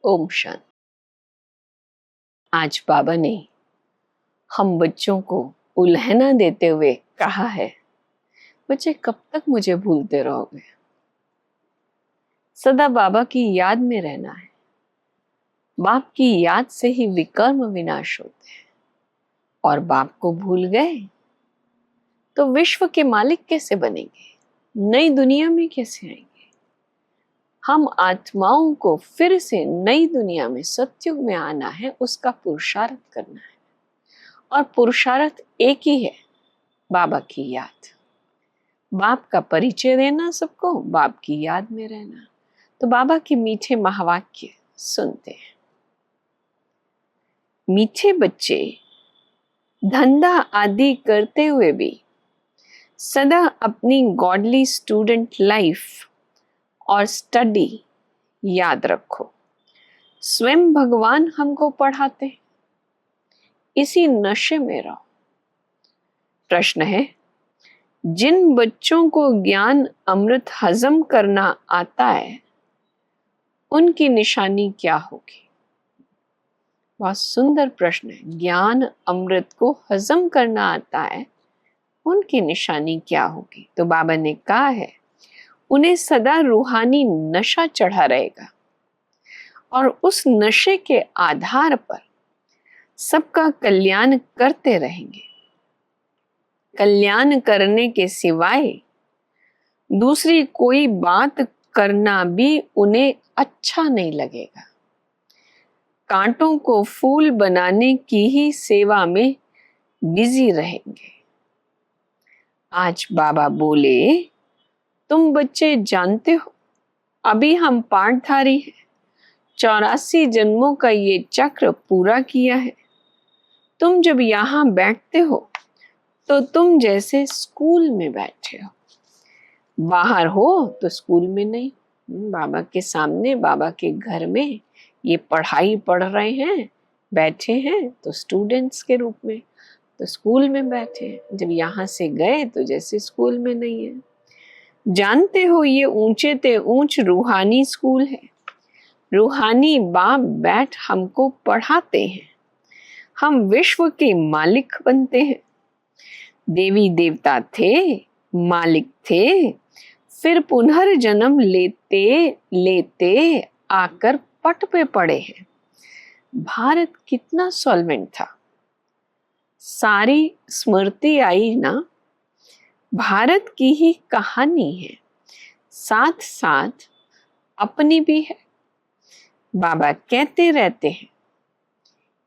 ओम शांति। आज बाबा ने हम बच्चों को उल्हना देते हुए कहा है, बच्चे कब तक मुझे भूलते रहोगे? सदा बाबा की याद में रहना है। बाप की याद से ही विकर्म विनाश होते हैं, और बाप को भूल गए तो विश्व के मालिक कैसे बनेंगे? नई दुनिया में कैसे आएंगे? हम आत्माओं को फिर से नई दुनिया में, सतयुग में आना है, उसका पुरुषार्थ करना है। और पुरुषार्थ एक ही है, बाबा की याद। बाप का परिचय देना सबको, बाप की याद में रहना। तो बाबा के मीठे महावाक्य सुनते हैं। मीठे बच्चे धंधा आदि करते हुए भी सदा अपनी गॉडली स्टूडेंट लाइफ और स्टडी याद रखो। स्वयं भगवान हमको पढ़ाते हैं, इसी नशे में रहो। प्रश्न है, जिन बच्चों को ज्ञान अमृत हजम करना आता है, उनकी निशानी क्या होगी? बहुत सुंदर प्रश्न है। ज्ञान अमृत को हजम करना आता है, उनकी निशानी क्या होगी? तो बाबा ने कहा है, उन्हें सदा रूहानी नशा चढ़ा रहेगा, और उस नशे के आधार पर सबका कल्याण करते रहेंगे। कल्याण करने के सिवाय दूसरी कोई बात करना भी उन्हें अच्छा नहीं लगेगा। कांटों को फूल बनाने की ही सेवा में बिजी रहेंगे। आज बाबा बोले, तुम बच्चे जानते हो, अभी हम पाठधारी हैं। 84 जन्मों का ये चक्र पूरा किया है। तुम जब यहाँ बैठते हो तो तुम जैसे स्कूल में बैठे हो। बाहर हो तो स्कूल में नहीं, बाबा के सामने, बाबा के घर में ये पढ़ाई पढ़ रहे हैं, बैठे हैं तो स्टूडेंट्स के रूप में, तो स्कूल में बैठे हैं। जब यहाँ से गए तो जैसे स्कूल में नहीं है। जानते हो, ये ऊंचे ते ऊंच रूहानी स्कूल है। रूहानी बाप बैठ हमको पढ़ाते हैं। हम विश्व के मालिक बनते हैं। देवी देवता थे, मालिक थे, फिर पुनर्जन्म लेते लेते आकर पट पे पड़े हैं। भारत कितना सॉल्वेंट था। सारी स्मृति आई ना, भारत की ही कहानी है, साथ साथ अपनी भी है। बाबा कहते रहते हैं,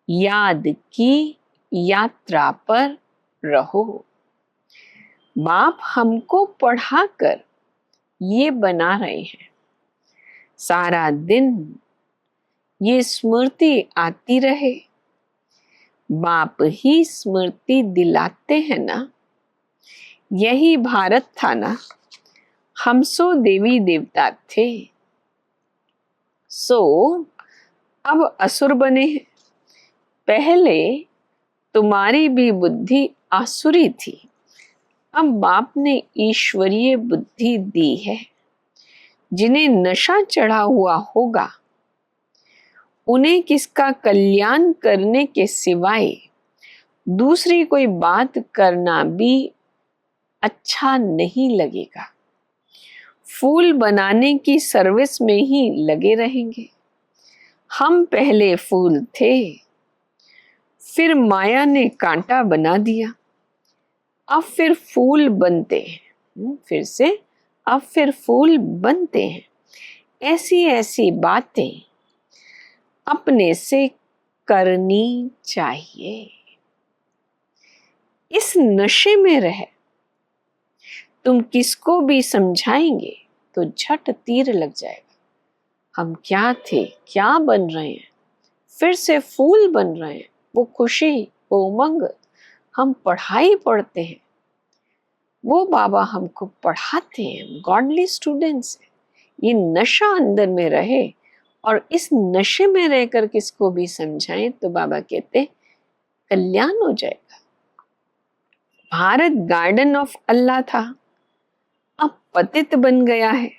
याद की यात्रा पर रहो। बाप हमको पढ़ाकर ये बना रहे हैं। सारा दिन ये स्मृति आती रहे। बाप ही स्मृति दिलाते हैं ना। यही भारत था ना। हम सो देवी देवता थे, सो अब असुर बने हैं। पहले तुम्हारी भी बुद्धि आसुरी थी, अब बाप ने ईश्वरीय बुद्धि दी है। जिन्हें नशा चढ़ा हुआ होगा, उन्हें किसका कल्याण करने के सिवाय दूसरी कोई बात करना भी अच्छा नहीं लगेगा। फूल बनाने की सर्विस में ही लगे रहेंगे। हम पहले फूल थे, फिर माया ने कांटा बना दिया, अब फिर फूल बनते हैं। फिर से अब फिर फूल बनते हैं। ऐसी ऐसी बातें अपने से करनी चाहिए। इस नशे में रहे तुम किसको भी समझाएंगे तो झट तीर लग जाएगा। हम क्या थे, क्या बन रहे हैं, फिर से फूल बन रहे हैं। वो खुशी, वो उमंग, हम पढ़ाई पढ़ते हैं, वो बाबा हमको पढ़ाते हैं। गॉडली स्टूडेंट्स हैं। ये नशा अंदर में रहे, और इस नशे में रहकर किसको भी समझाएं तो बाबा कहते कल्याण हो जाएगा। भारत गार्डन ऑफ अल्लाह था, अब पतित बन गया है।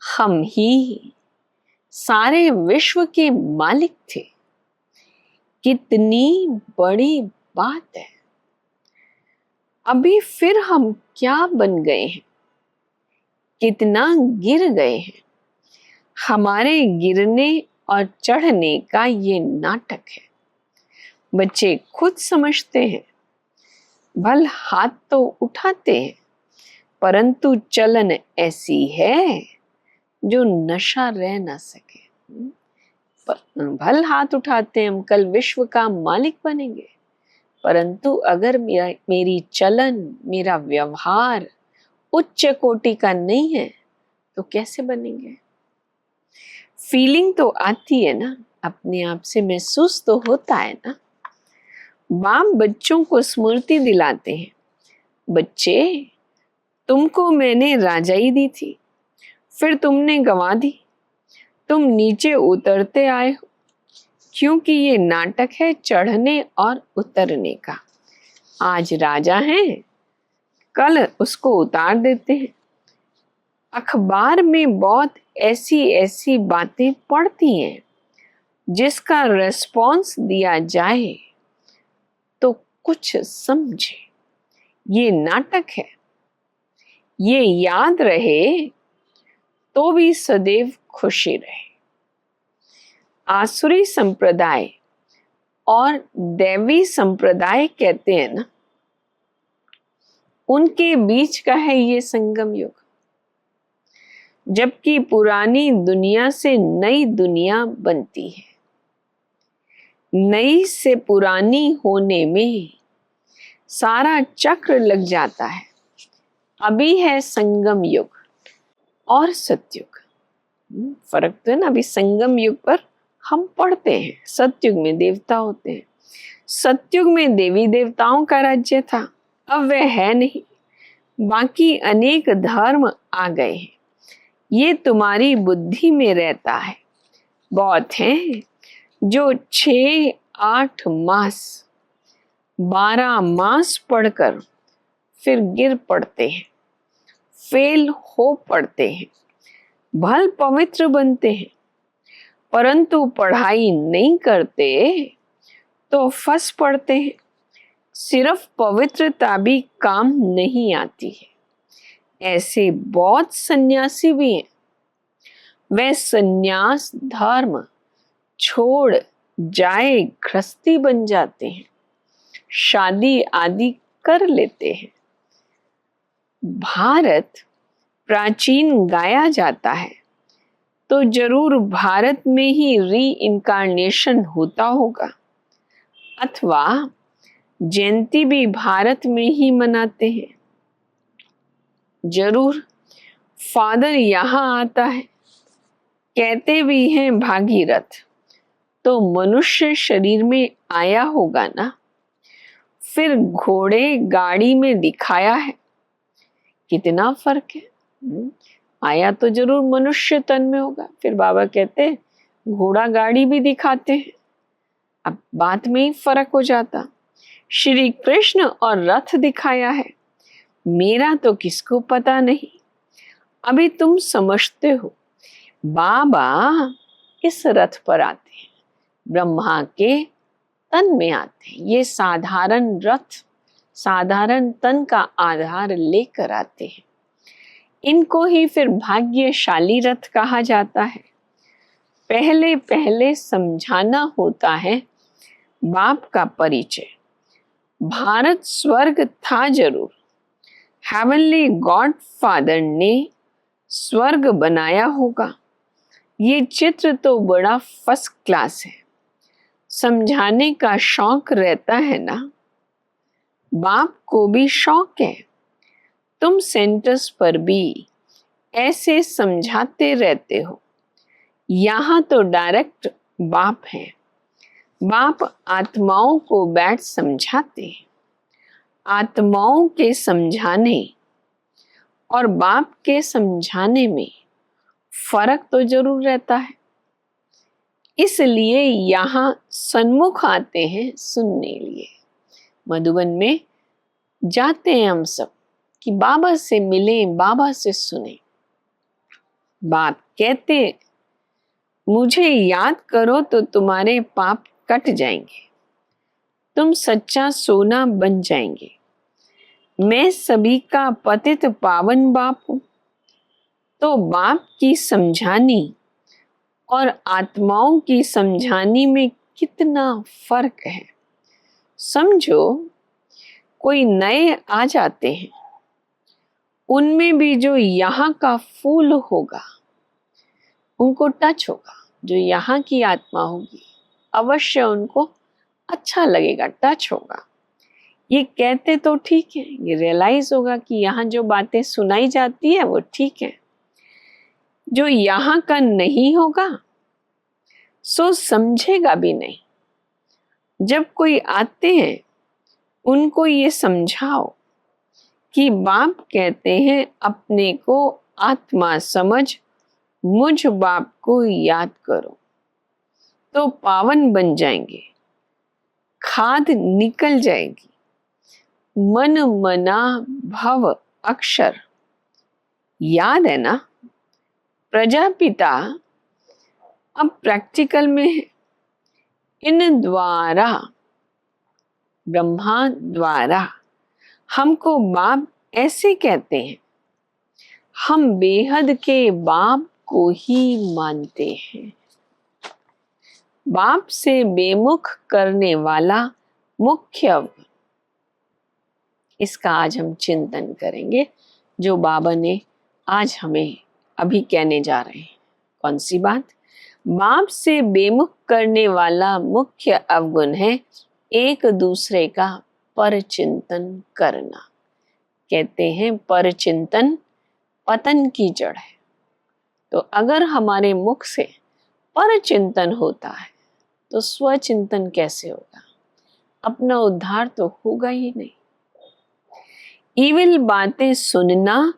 हम ही सारे विश्व के मालिक थे। कितनी बड़ी बात है। अभी फिर हम क्या बन गए हैं, कितना गिर गए हैं। हमारे गिरने और चढ़ने का ये नाटक है। बच्चे खुद समझते हैं, भल हाथ तो उठाते हैं, परंतु चलन ऐसी है जो नशा रह ना सके। भल हाथ उठाते हैं, हम कल विश्व का मालिक बनेंगे, परंतु अगर मेरी चलन, मेरा व्यवहार उच्च कोटि का नहीं है तो कैसे बनेंगे। फीलिंग तो आती है ना, अपने आप से महसूस तो होता है ना। बाप बच्चों को स्मृति दिलाते हैं, बच्चे तुमको मैंने राजाई दी थी, फिर तुमने गंवा दी, तुम नीचे उतरते आए हो, क्योंकि ये नाटक है चढ़ने और उतरने का। आज राजा हैं, कल उसको उतार देते हैं। अखबार में बहुत ऐसी ऐसी बातें पढ़ती हैं जिसका रेस्पॉन्स दिया जाए तो कुछ समझे। ये नाटक है, ये याद रहे तो भी सदैव खुशी रहे। आसुरी संप्रदाय और दैवी संप्रदाय कहते हैं ना, उनके बीच का है ये संगम युग। जबकि पुरानी दुनिया से नई दुनिया बनती है, नई से पुरानी होने में सारा चक्र लग जाता है। अभी है संगम युग और सतयुग। फर्क तो है ना। अभी संगम युग पर हम पढ़ते हैं, सतयुग में देवता होते हैं। सतयुग में देवी देवताओं का राज्य था, अब वह है नहीं। बाकी अनेक धर्म आ गए हैं, ये तुम्हारी बुद्धि में रहता है। बहुत हैं जो 6-8 मास 12 मास पढ़कर फिर गिर पड़ते हैं, फेल हो पड़ते हैं, भल पवित्र बनते हैं, परंतु पढ़ाई नहीं करते तो फंस पड़ते हैं। सिर्फ पवित्रता भी काम नहीं आती है। ऐसे बहुत सन्यासी भी हैं, वे सन्यास धर्म छोड़ जाए गृहस्थी बन जाते हैं, शादी आदि कर लेते हैं। भारत प्राचीन गाया जाता है तो जरूर भारत में ही री इनकारनेशन होता होगा, अथवा जयंती भी भारत में ही मनाते हैं। जरूर फादर यहाँ आता है, कहते भी हैं भागीरथ, तो मनुष्य शरीर में आया होगा ना। फिर घोड़े गाड़ी में दिखाया है, कितना फर्क है। आया तो जरूर मनुष्य तन में होगा, फिर बाबा कहते घोड़ा गाड़ी भी दिखाते हैं। अब बात में ही फर्क हो जाता। श्री कृष्ण और रथ दिखाया है, मेरा तो किसको पता नहीं। अभी तुम समझते हो, बाबा इस रथ पर आते हैं, ब्रह्मा के तन में आते हैं। ये साधारण रथ, साधारण तन का आधार लेकर आते हैं। इनको ही फिर भाग्यशाली रथ कहा जाता है। पहले पहले समझाना होता है बाप का परिचय। भारत स्वर्ग था जरूर, हेवनली गॉड फादर ने स्वर्ग बनाया होगा। ये चित्र तो बड़ा फर्स्ट क्लास है, समझाने का शौक रहता है ना। बाप को भी शौक है, तुम सेंटर्स पर भी ऐसे समझाते रहते हो। यहाँ तो डायरेक्ट बाप है, बाप आत्माओं को बैठ समझाते हैं। आत्माओं के समझाने और बाप के समझाने में फर्क तो जरूर रहता है। इसलिए यहाँ सन्मुख आते हैं सुनने लिए। मधुबन में जाते हैं हम सब कि बाबा से मिलें, बाबा से सुने। बाप कहते मुझे याद करो तो तुम्हारे पाप कट जाएंगे, तुम सच्चा सोना बन जाएंगे। मैं सभी का पतित पावन बाप हूं। तो बाप की समझानी और आत्माओं की समझानी में कितना फर्क है। समझो, कोई नए आ जाते हैं, उनमें भी जो यहाँ का फूल होगा उनको टच होगा, जो यहाँ की आत्मा होगी अवश्य उनको अच्छा लगेगा, टच होगा। ये कहते तो ठीक है, ये रियलाइज होगा कि यहाँ जो बातें सुनाई जाती है वो ठीक है। जो यहाँ का नहीं होगा सो समझेगा भी नहीं। जब कोई आते हैं उनको ये समझाओ कि बाप कहते हैं अपने को आत्मा समझ, मुझ बाप को याद करो तो पावन बन जाएंगे, खाद निकल जाएगी। मन मना भव अक्षर, याद है ना? प्रजापिता अब प्रैक्टिकल में है। इन द्वारा, ब्रह्मा द्वारा हमको बाप ऐसे कहते हैं, हम बेहद के बाप को ही मानते हैं। बाप से बेमुख करने वाला मुख्य अवगुण, इसका आज हम चिंतन करेंगे, जो बाबा ने आज हमें अभी कहने जा रहे हैं। कौन सी बात? बाप से बेमुख करने वाला मुख्य अवगुण है एक दूसरे का परचिंतन करना। कहते हैं परचिंतन पतन की जड़ है। तो अगर हमारे मुख से परचिंतन होता है तो स्वचिंतन कैसे होगा? अपना उद्धार तो होगा ही नहीं। ईविल बातें सुनना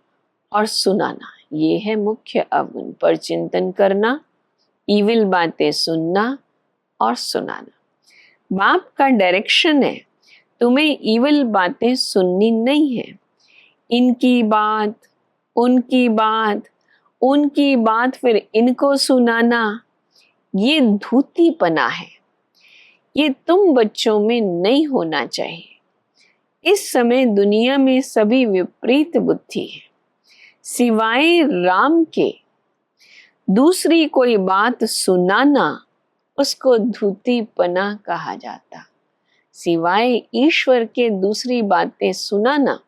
और सुनाना, ये है मुख्य अवगुण। परचिंतन करना, ईविल बातें सुनना और सुनाना। बाप का डायरेक्शन है, तुम्हें ईविल बातें सुननी नहीं है। इनकी बात, उनकी बात, उनकी बात फिर इनको सुनाना, ये धूतीपना है। ये तुम बच्चों में नहीं होना चाहिए। इस समय दुनिया में सभी विपरीत बुद्धि है। सिवाय राम के दूसरी कोई बात सुनाना, उसको धूतीपना कहा जाता। सिवाय ईश्वर के दूसरी बातें सुनाना,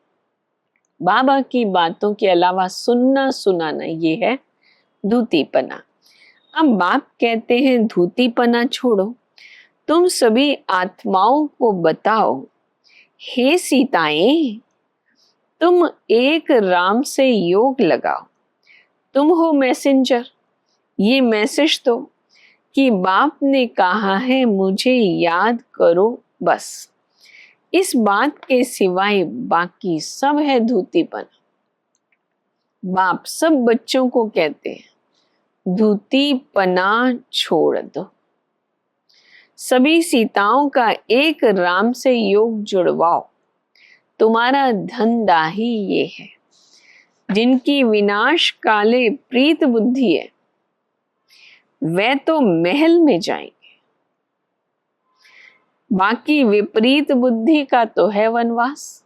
बाबा की बातों के अलावा सुनना सुनाना, ये है धूतीपना। अब बाप कहते हैं धूतीपना छोड़ो, तुम सभी आत्माओं को बताओ, हे सीताएं, तुम एक राम से योग लगाओ। तुम हो मैसेंजर, ये मैसेज दो कि बाप ने कहा है मुझे याद करो, बस। इस बात के सिवाय बाकी सब है धूतीपना। बाप सब बच्चों को कहते हैं धूतीपना छोड़ दो। सभी सीताओं का एक राम से योग जुड़वाओ। तुम्हारा धंधा ही ये है। जिनकी विनाश काले प्रीत बुद्धि है वे तो महल में जाएंगे, बाकी विपरीत बुद्धि का तो है वनवास।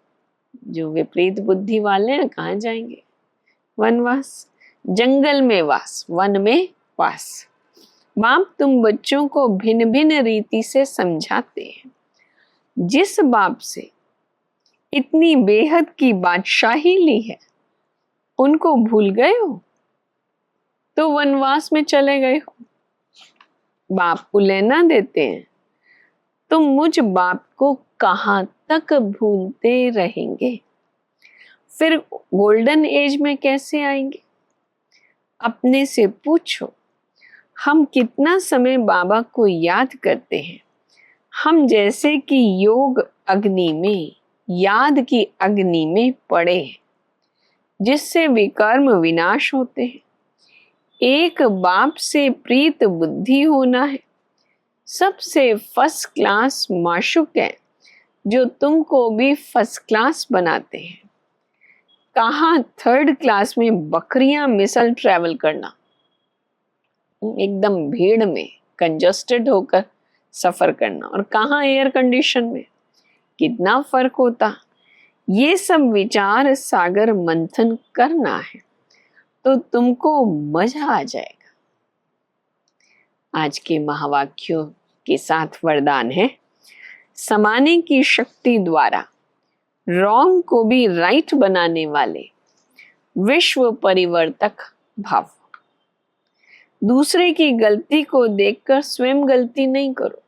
जो विपरीत बुद्धि वाले हैं कहाँ जाएंगे? वनवास, जंगल में वास, वन में वास। बाप तुम बच्चों को भिन्न भिन्न रीति से समझाते हैं। जिस बाप से इतनी बेहद की बादशाही ली है उनको भूल गए हो तो वनवास में चले गए हो। बाप को लेना देते हैं, तुम मुझ बाप को कहां तक भूलते रहेंगे? फिर गोल्डन एज में कैसे आएंगे? अपने से पूछो, हम कितना समय बाबा को याद करते हैं? हम जैसे कि योग अग्नि में, याद की अग्नि में पड़े हैं, जिससे विकर्म विनाश होते हैं। एक बाप से प्रीत बुद्धि होना है। सबसे फर्स्ट क्लास माशुक है जो तुमको भी फर्स्ट क्लास बनाते हैं। कहाँ थर्ड क्लास में बकरियां मिसल ट्रैवल करना। एकदम भीड़ में कंजस्टेड होकर सफर करना, और कहाँ एयर कंडीशन में, कितना फर्क होता। ये सब विचार सागर मंथन करना है तो तुमको मजा आ जाएगा। आज के महावाक्यों के साथ वरदान है, समाने की शक्ति द्वारा रॉन्ग को भी राइट बनाने वाले विश्व परिवर्तक भाव। दूसरे की गलती को देखकर स्वयं गलती नहीं करो।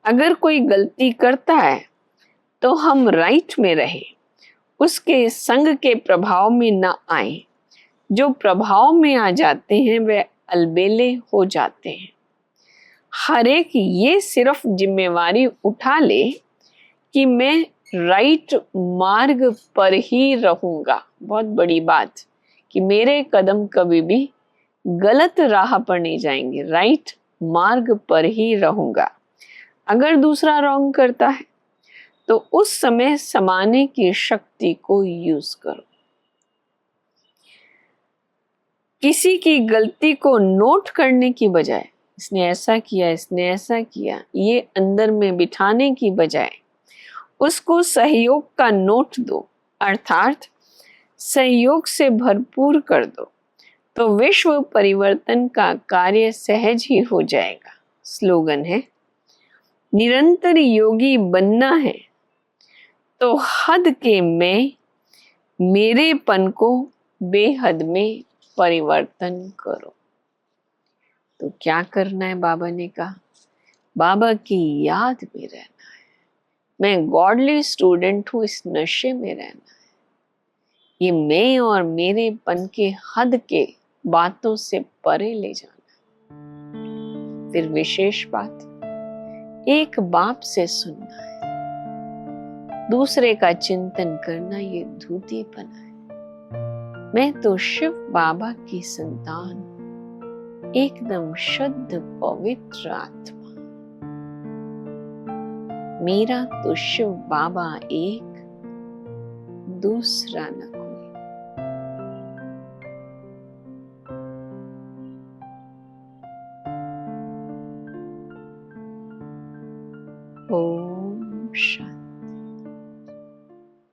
अगर कोई गलती करता है तो हम राइट में रहे, उसके संग के प्रभाव में न आए। जो प्रभाव में आ जाते हैं वे अलबेले हो जाते हैं। हर एक ये सिर्फ जिम्मेवारी उठा ले कि मैं राइट मार्ग पर ही रहूंगा। बहुत बड़ी बात कि मेरे कदम कभी भी गलत राह पर नहीं जाएंगे, राइट मार्ग पर ही रहूंगा। अगर दूसरा रॉन्ग करता है तो उस समय समाने की शक्ति को यूज करो। किसी की गलती को नोट करने की बजाय, इसने ऐसा किया, इसने ऐसा किया, ये अंदर में बिठाने की बजाय उसको सहयोग का नोट दो, अर्थात सहयोग से भरपूर कर दो, तो विश्व परिवर्तन का कार्य सहज ही हो जाएगा। स्लोगन है, निरंतर योगी बनना है तो हद के मैं मेरेपन को बेहद में परिवर्तन करो। तो क्या करना है? बाबा ने कहा, बाबा की याद में रहना है। मैं गॉडली स्टूडेंट हूं, इस नशे में रहना है। ये मैं और मेरेपन के हद के बातों से परे ले जाना है। फिर विशेष बात, एक बाप से सुनना है, दूसरे का चिंतन करना, ये धूतीपना है। मैं तो शिव बाबा की संतान, एकदम शुद्ध पवित्र आत्मा। मेरा तो शिव बाबा एक, दूसरा न कोई। ओम शांति।